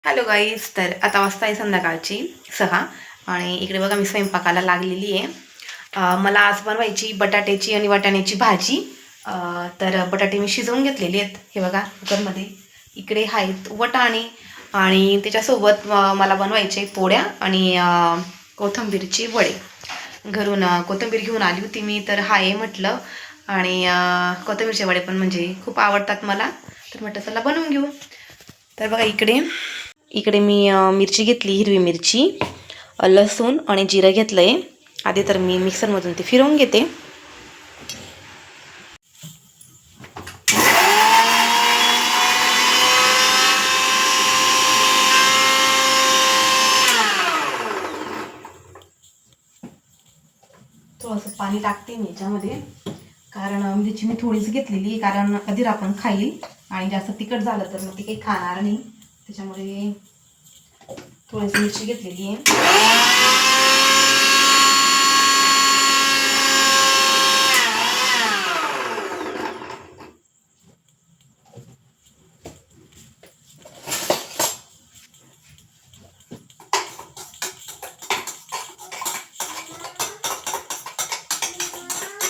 Hello guys. तर आता वाजता आहे संध्याकाळची 6 आणि इकडे बघा मी स्वयंपाकाला लागलेली आहे. मला आज बनवायची बटाट्याची आणि वाटाण्याची भाजी. तर बटाटे मी शिजवून घेतलेले आहेत, हे बघा कुकरमध्ये. इकडे आहेत वटाणे आणि त्याच्यासोबत मला बनवायचे पोळ्या आणि कोथिंबीरचे वडे. घरून कोथिंबीर घेऊन आली होती मी, तर हाय म्हटलं. आणि कोथिंबीरचे वडे पण म्हणजे खूप आवडतात मला, तर म्हटलं चला बनवून घेऊ. तर बघा इकडे इकडे मी मिरची घेतली, हिरवी मिरची, लसूण आणि जिरं घेतलं आहे. आधी तर मी मिक्सरमधून ते फिरवून घेते. थोडंसं पाणी टाकते मी याच्यामध्ये, कारण मिरची मी थोडीच घेतलेली, कारण कधी आपण खाईल आणि जास्त तिखट झालं तर मग ती काही खाणार नाही. त्याच्यामुळे थोडीशी मिरची घेतलेली आहे.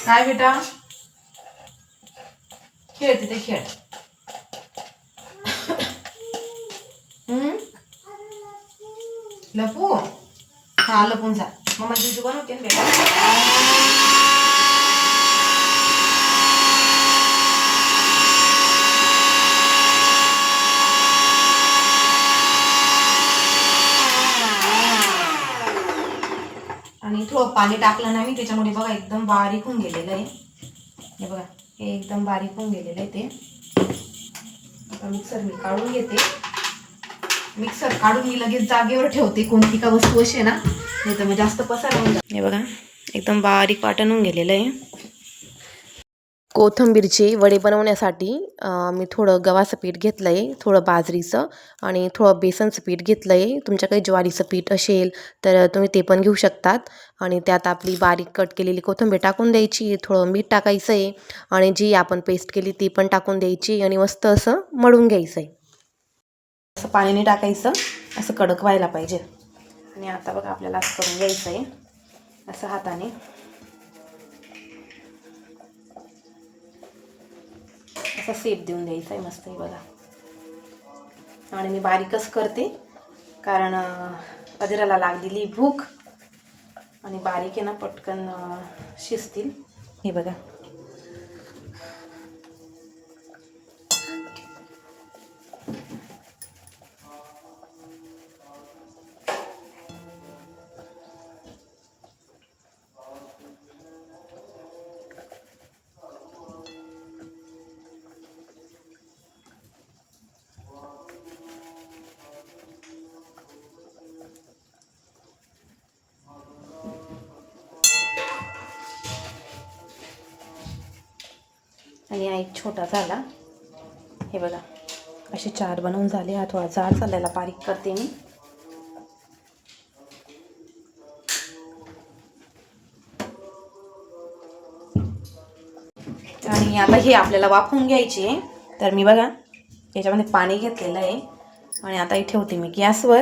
काय बेटा, खेळ तिथे खेळ. लपू, हा लपून जा. मम्मा जीजू बनवते ना बेटा. आणि थोडं पाणी टाकलं ना मी, त्याच्यामुळे बघा एकदम बारीक होऊन गेलेलं आहे. हे बघा, हे एकदम बारीक होऊन गेलेलं आहे ते. आता मिक्सर मी काढून घेते. मिक्सर काढून मी लगेच जागेवर ठेवते, कोणती का वस्तू अशी आहे ना, नाही तर मग जास्त पसारा होऊन जातो. हे बघा एकदम बारीक वाटण होऊन गेलेलं आहे. कोथिंबीरचे वडे बनवण्यासाठी मी थोडं गव्हाचं पीठ घेतलं आहे, थोडं बाजरीचं आणि थोडं बेसनचं पीठ घेतलं आहे. तुमच्याकडे ज्वारीचं पीठ असेल तर तुम्ही ते पण घेऊ शकतात. आणि त्यात आपली बारीक कट केलेली कोथिंबीर टाकून द्यायची, थोडं मीठ टाकायचं आहे आणि जी आपण पेस्ट केली ती पण टाकून द्यायची आणि मस्त असं मळून घ्यायचं आहे. असं पाण्याने टाकायचं, असं कडक व्हायला पाहिजे. आणि आता बघा आपल्याला असं करून घ्यायचं आहे, असं हाताने असा शेप देऊन द्यायचा आहे मस्त. आहे बघा. आणि मी बारीकच करते, कारण अजराला लागलेली भूक आणि बारीक आहे ना पटकन शिजतील. हे बघा. आणि हा एक छोटा झाला. हे बघा असे 4 बनवून झाले. हा थोडा जाड झालेला बारीक करते मी. आणि आता हे आपल्याला वाफवून घ्यायचे. तर मी बघा याच्यामध्ये पाणी घेतलेलं आहे आणि आता हे ठेवते मी गॅसवर.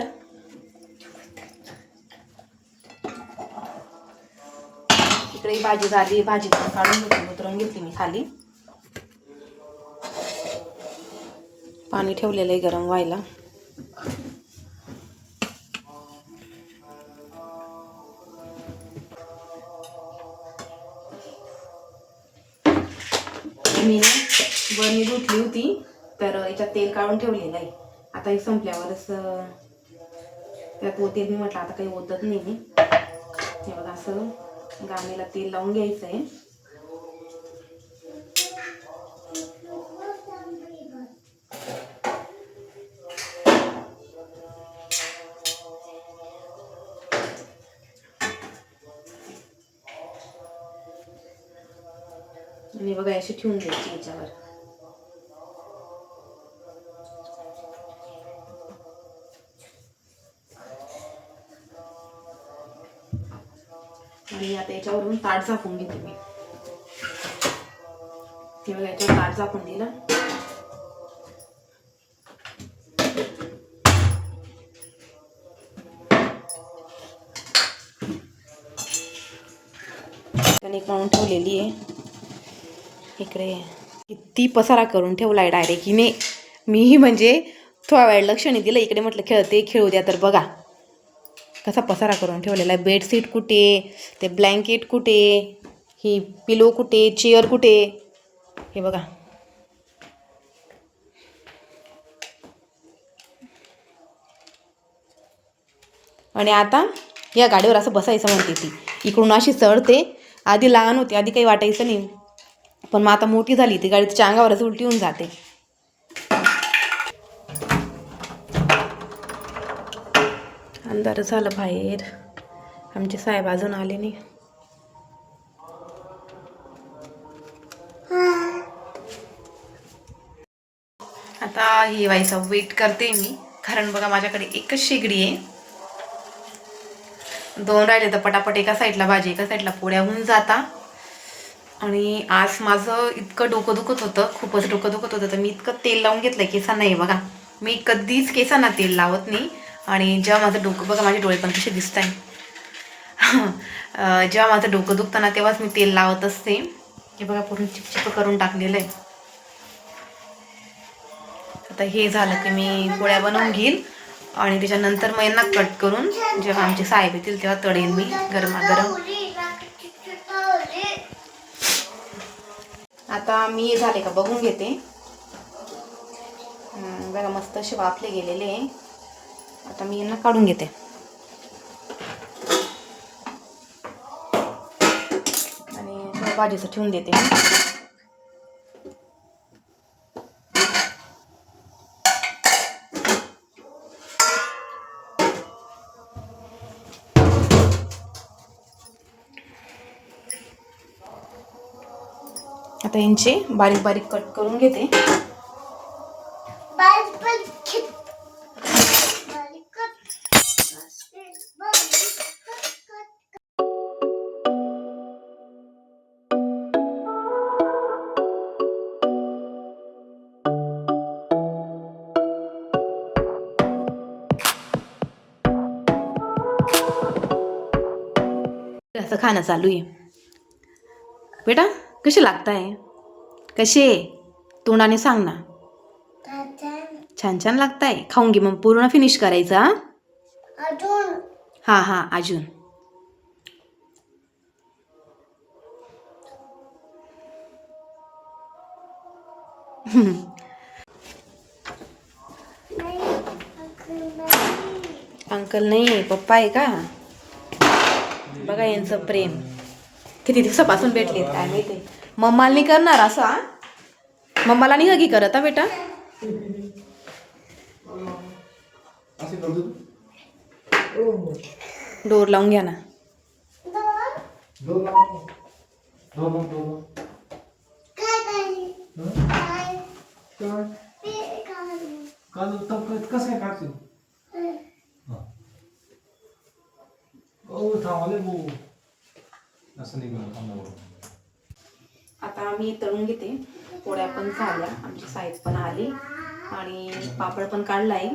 इकडे भाजी झाली, भाजी पण काढून घेतली, उतरवून घेतली मी खाली. पाणी ठेवलेलं आहे गरम व्हायला. मी बरणी धुतली होती, तर याच्यात तेल काढून ठेवलेलं आहे. आता हे संपल्यावरच त्यात तेल मी म्हटलं आता काही ओतत नाही मी. हे बघा असं गाणीला तेल लावून घ्यायचं आहे. आणि बघा अशी ठेवून द्यायची याच्यावर. आणि आता याच्यावरून ताट झाकून घेते मी. हे बघा याच्यावर ताट झाकून दिलं. कणिक मळून ठेवलेली आहे. इकडे किती पसारा करून ठेवला आहे डायरेक्ट हिने. मीही म्हणजे थोडा वेळ लक्ष नाही दिलं. इकडे म्हटलं खेळते खेळू द्या, तर बघा कसा पसारा करून ठेवलेला आहे. बेडशीट कुठे, ते ब्लँकेट कुठे, ही पिलो कुठे, चेअर कुठे, हे बघा. आणि आता या गाडीवर असं बसायचं म्हणते ती. इकडून अशी चढते. आधी लहान होती, आधी काही वाटायचं नाही, पण मग आता मोठी झाली ती गाडी तिच्या अंगावरच उलटी होऊन जाते. अंधार झालं बाहेर. आमचे साहेब अजून आले नाही. आता ही व्हायचा वेट करते मी, कारण बघा माझ्याकडे एकच शेगडी आहे. 2 राहिले तर पटापट एका साईडला भाजी एका साईडला पोळ्या होऊन जाता. आणि आज माझं इतकं डोकं दुखत होतं, खूपच डोकं दुखत होतं, तर मी इतकं तेल लावून घेतलं केसांना. नाही बघा, मी कधीच केसांना तेल लावत नाही. आणि जेव्हा माझं डोकं, बघा माझे डोळे पण कसे दिसत आहे. जेव्हा माझं डोकं दुखतं ना तेव्हाच मी तेल लावत असते. हे बघा पूर्ण चिपचिप करून टाकलेलं आहे. आता हे झालं की मी पोळ्या बनवून घेईल आणि त्याच्यानंतर मग यांना कट करून जेव्हा आमचे साहेब येतील तेव्हा तळेन मी गरमागरम. आता मी झाले का बघून घेते. बघा मस्त असे वाफले गेलेले आहे. आता मी यांना काढून घेते. आणि भाजीचं ठेवून देते. आता यांचे बारीक बारीक कट करून घेते. असं खाणं चालू आहे. बेटा कसे लागताय, कसे तोंडाने सांग ना. छान छान लागताय. खाऊन घे मग, पूर्ण फिनिश करायचा. हा हा अजून. अंकल नाही पप्पा आहे का. बघा यांचं प्रेम किती दिवसापासून भेटलेत काय माहिती. मम्माला नाही करणार असा, मम्माला नाही हगी करत हा बेटा. डोर लावून घ्या ना. आता मी तळून घेते. पोळ्या पण झाल्या, आमची साहेब पण आली आणि पापड पण काढलाय.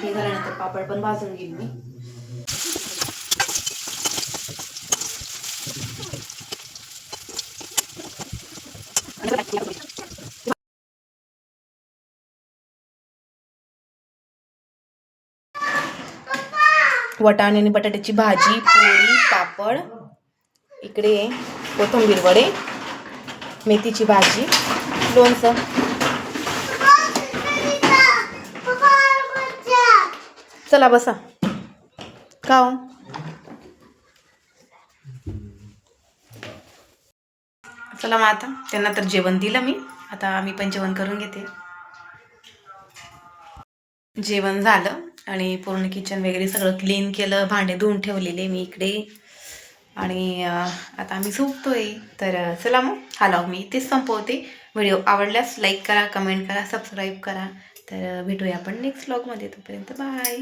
हे झाल्यानंतर पापड पण भाजून घेईन मी. वाटाणे आणि बटाट्याची भाजी, पोळी, पापड, इकडे कोथिंबीर वडे, मेथीची भाजी, लोणचं. चला बसा. खाओ. चला मग आता त्यांना तर जेवण दिलं मी, आता मी पण जेवण करून घेते. जेवण झालं आणि पूर्ण किचन वगैरे सगळं क्लीन केलं. भांडे धुवून ठेवलेले मी इकडे. आणि आता आम्ही झोपतोय. तर चला मग हा व्लॉग मी इथेच संपवते. व्हिडिओ आवडल्यास लाईक करा, कमेंट करा, सबस्क्राईब करा. तर भेटूया आपण नेक्स्ट व्लॉगमध्ये. तोपर्यंत बाय.